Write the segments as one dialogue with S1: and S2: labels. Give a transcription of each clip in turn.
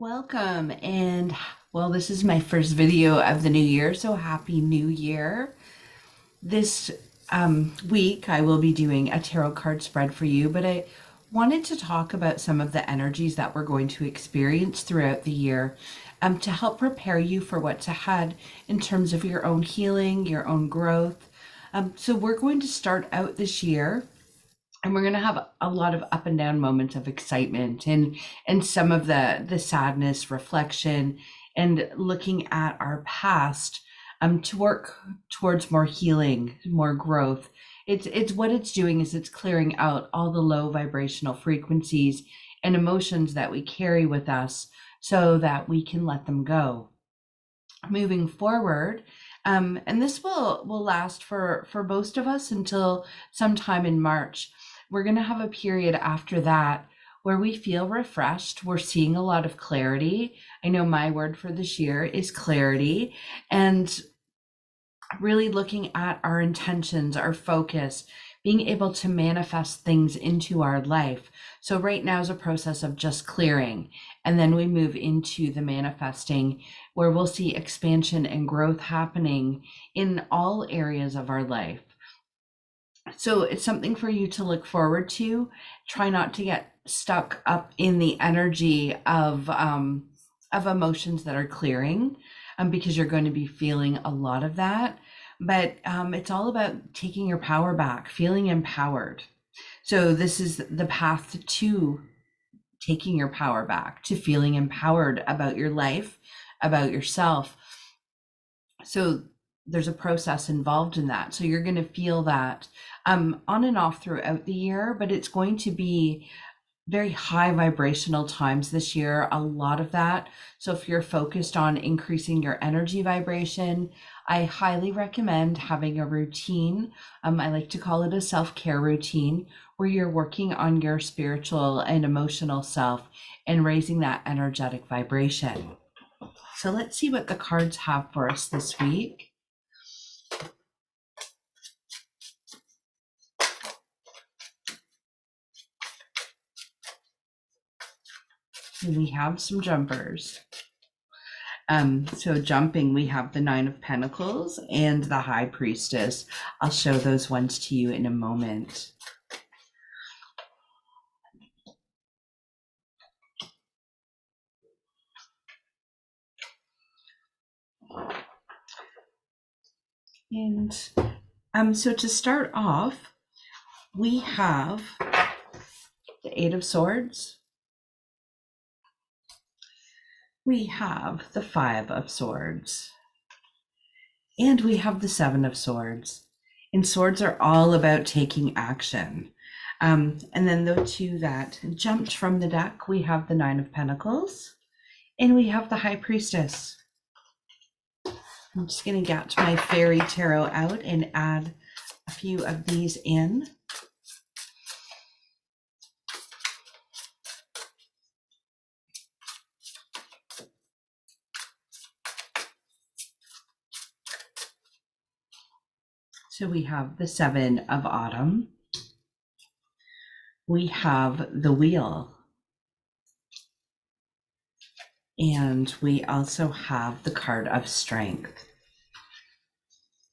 S1: Welcome, and well, this is my first video of the new year, so happy new year. This week I will be doing a tarot card spread for you, but I wanted to talk about some of the energies that we're going to experience throughout the year to help prepare you for what's ahead in terms of your own healing, your own growth. So we're going to start out this year and we're going to have a lot of up and down moments of excitement and some of the sadness, reflection, and looking at our past to work towards more healing, more growth. It's what it's doing is it's clearing out all the low vibrational frequencies and emotions that we carry with us so that we can let them go moving forward. And this will last for most of us until sometime in March. We're going to have a period after that where we feel refreshed. We're seeing a lot of clarity. I know my word for this year is clarity, and really looking at our intentions, our focus, being able to manifest things into our life. So right now is a process of just clearing, and then we move into the manifesting where we'll see expansion and growth happening in all areas of our life. So it's something for you to look forward to. Try not to get stuck up in the energy of emotions that are clearing, because you're going to be feeling a lot of that. But it's all about taking your power back, feeling empowered. So this is the path to taking your power back, to feeling empowered about your life, about yourself. So there's a process involved in that. So you're going to feel that on and off throughout the year, but it's going to be very high vibrational times this year, a lot of that. So if you're focused on increasing your energy vibration, I highly recommend having a routine. I like to call it a self-care routine where you're working on your spiritual and emotional self and raising that energetic vibration. So let's see what the cards have for us this week. We have some jumpers. So jumping, we have the Nine of Pentacles and the High Priestess. I'll show those ones to you in a moment. And so to start off, we have the Eight of Swords. We have the Five of Swords. And we have the Seven of Swords. And swords are all about taking action. And then the two that jumped from the deck, we have the Nine of Pentacles and we have the High Priestess. I'm just going to get my fairy tarot out and add a few of these in. So we have the Seven of Autumn. We have the Wheel. And we also have the card of Strength.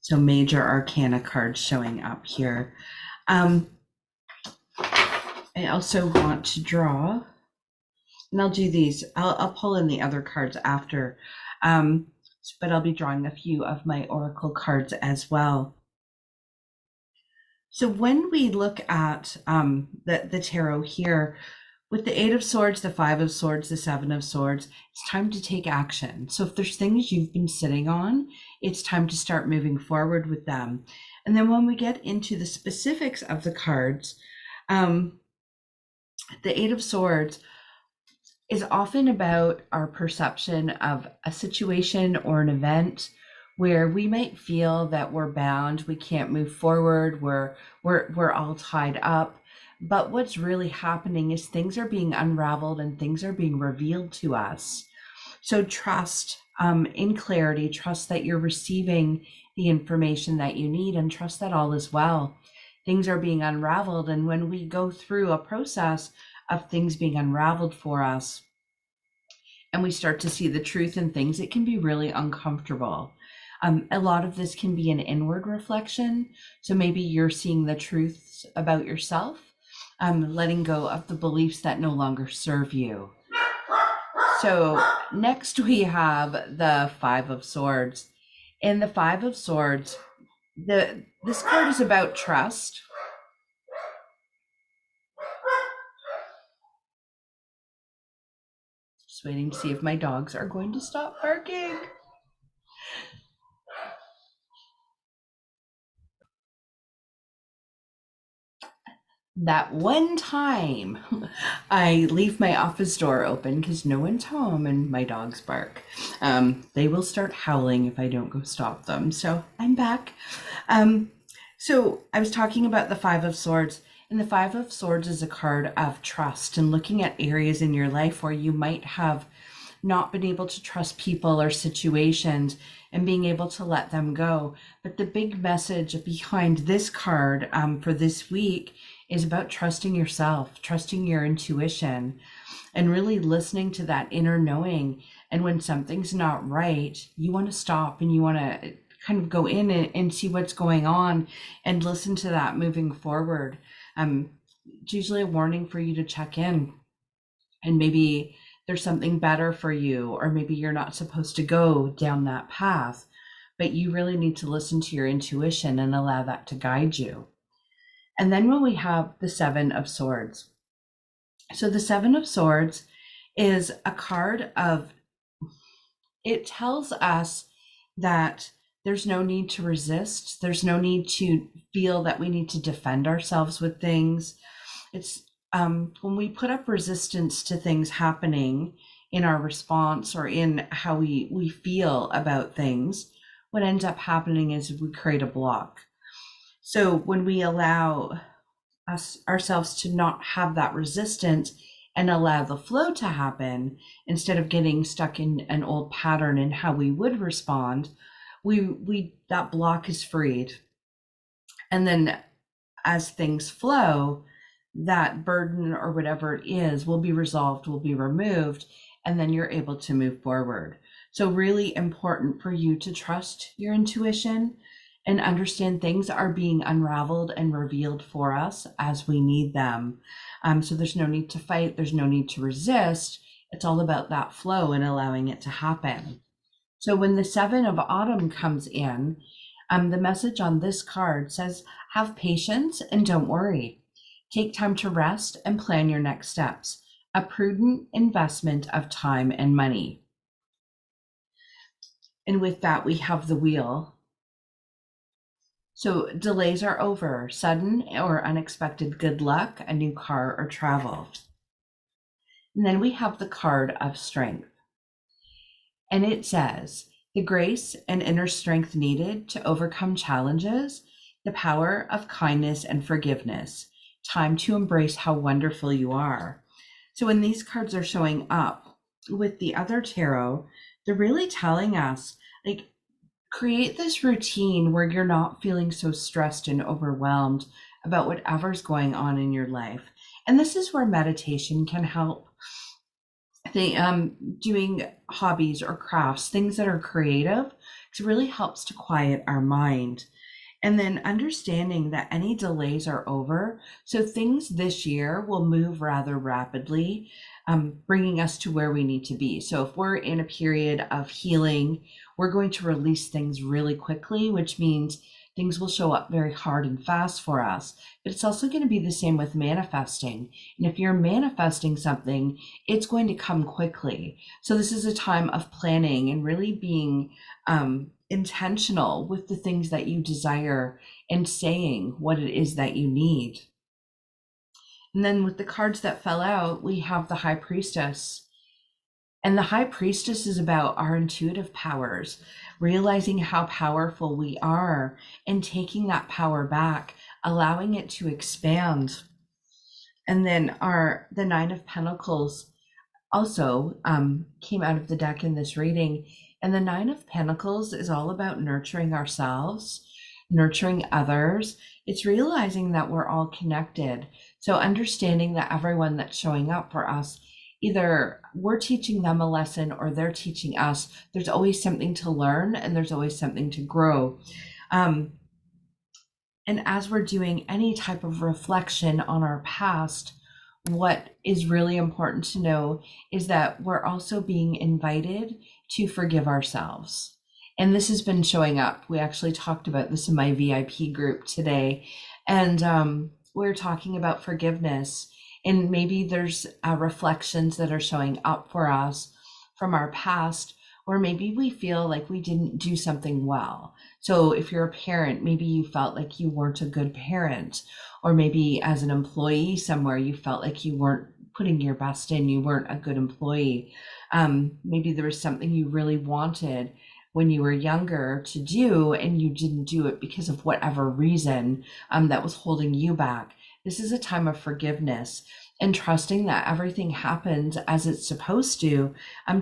S1: So major arcana cards showing up here. I also want to draw, and I'll do these. I'll pull in the other cards after, but I'll be drawing a few of my oracle cards as well. So when we look at the tarot here, with the Eight of Swords, the Five of Swords, the Seven of Swords, it's time to take action. So if there's things you've been sitting on, it's time to start moving forward with them. And then when we get into the specifics of the cards, the Eight of Swords is often about our perception of a situation or an event where we might feel that we're bound, we can't move forward, we're all tied up. But what's really happening is things are being unraveled and things are being revealed to us. So trust in clarity, trust that you're receiving the information that you need, and trust that all is well. Things are being unraveled, and when we go through a process of things being unraveled for us, and we start to see the truth in things, it can be really uncomfortable. A lot of this can be an inward reflection. So maybe you're seeing the truths about yourself, letting go of the beliefs that no longer serve you. So next we have the Five of Swords. In the Five of Swords, this card is about trust. Just waiting to see if my dogs are going to stop barking. That one time I leave my office door open because no one's home and my dogs bark. They will start howling if I don't go stop them. So I'm back. So I was talking about the Five of Swords, and the Five of Swords is a card of trust and looking at areas in your life where you might have not been able to trust people or situations and being able to let them go. But the big message behind this card for this week is about trusting yourself, trusting your intuition, and really listening to that inner knowing. And when something's not right, you want to stop and you want to kind of go in and see what's going on and listen to that moving forward. It's usually a warning for you to check in, and maybe there's something better for you, or maybe you're not supposed to go down that path, but you really need to listen to your intuition and allow that to guide you. And then when we have the Seven of Swords. So the Seven of Swords is a card of, it tells us that there's no need to resist. There's no need to feel that we need to defend ourselves with things. It's when we put up resistance to things happening in our response or in how we feel about things, what ends up happening is we create a block. So when we allow ourselves to not have that resistance and allow the flow to happen, instead of getting stuck in an old pattern in how we would respond, we that block is freed. And then as things flow, that burden or whatever it is will be resolved, will be removed, and then you're able to move forward. So really important for you to trust your intuition and understand things are being unraveled and revealed for us as we need them. So there's no need to fight. There's no need to resist. It's all about that flow and allowing it to happen. So when the Seven of Autumn comes in, the message on this card says, have patience and don't worry. Take time to rest and plan your next steps. A prudent investment of time and money. And with that, we have the Wheel. So delays are over. Sudden or unexpected good luck, a new car or travel. And then we have the card of Strength. And it says, the grace and inner strength needed to overcome challenges, the power of kindness and forgiveness. Time to embrace how wonderful you are. So when these cards are showing up with the other tarot, they're really telling us, like, create this routine where you're not feeling so stressed and overwhelmed about whatever's going on in your life. And this is where meditation can help. Doing hobbies or crafts, things that are creative, it really helps to quiet our mind. And then understanding that any delays are over. So things this year will move rather rapidly, bringing us to where we need to be. So if we're in a period of healing, we're going to release things really quickly, which means things will show up very hard and fast for us. But it's also going to be the same with manifesting. And if you're manifesting something, it's going to come quickly. So this is a time of planning and really being intentional with the things that you desire and saying what it is that you need. And then with the cards that fell out, we have the High Priestess. And the High Priestess is about our intuitive powers, realizing how powerful we are and taking that power back, allowing it to expand. And then the Nine of Pentacles also came out of the deck in this reading. And the Nine of Pentacles is all about nurturing ourselves, nurturing others. It's realizing that we're all connected. So understanding that everyone that's showing up for us either we're teaching them a lesson or they're teaching us. There's always something to learn and there's always something to grow. Um, and as we're doing any type of reflection on our past, what is really important to know is that we're also being invited to forgive ourselves. And this has been showing up. We actually talked about this in my VIP group today. And we're talking about forgiveness. And maybe there's reflections that are showing up for us from our past, or maybe we feel like we didn't do something well. So if you're a parent, maybe you felt like you weren't a good parent, or maybe as an employee somewhere, you felt like you weren't putting your best in, you weren't a good employee. Maybe there was something you really wanted when you were younger to do and you didn't do it because of whatever reason that was holding you back. This is a time of forgiveness and trusting that everything happens as it's supposed to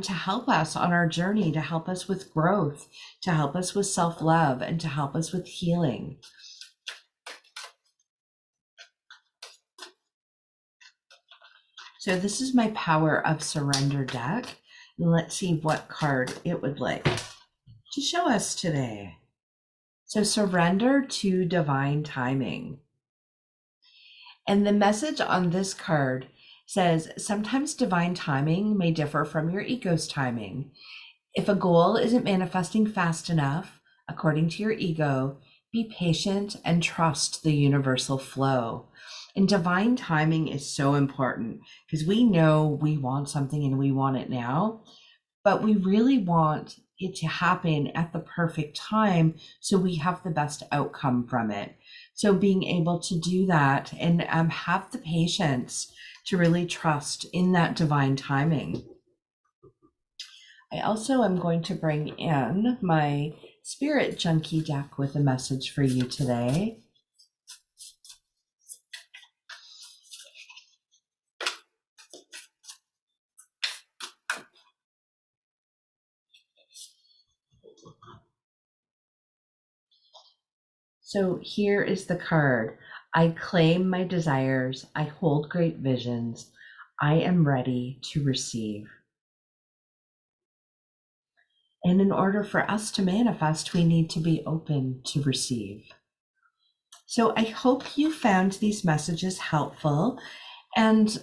S1: help us on our journey, to help us with growth, to help us with self-love, and to help us with healing. So this is my Power of Surrender deck. And let's see what card it would like to show us today. So surrender to divine timing. And the message on this card says, sometimes divine timing may differ from your ego's timing. If a goal isn't manifesting fast enough, according to your ego, be patient and trust the universal flow. And divine timing is so important because we know we want something and we want it now, but we really want it to happen at the perfect time so we have the best outcome from it. So being able to do that and have the patience to really trust in that divine timing. I also am going to bring in my Spirit Junkie deck with a message for you today. So here is the card. I claim my desires. I hold great visions. I am ready to receive. And in order for us to manifest, we need to be open to receive. So I hope you found these messages helpful. And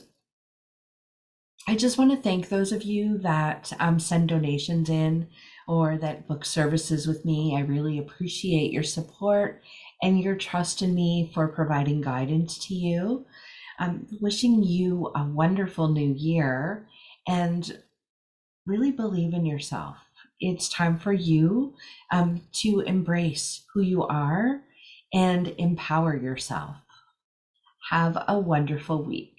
S1: I just want to thank those of you that send donations in or that book services with me. I really appreciate your support and your trust in me for providing guidance to you. I'm wishing you a wonderful new year and really believe in yourself. It's time for you to embrace who you are and empower yourself. Have a wonderful week.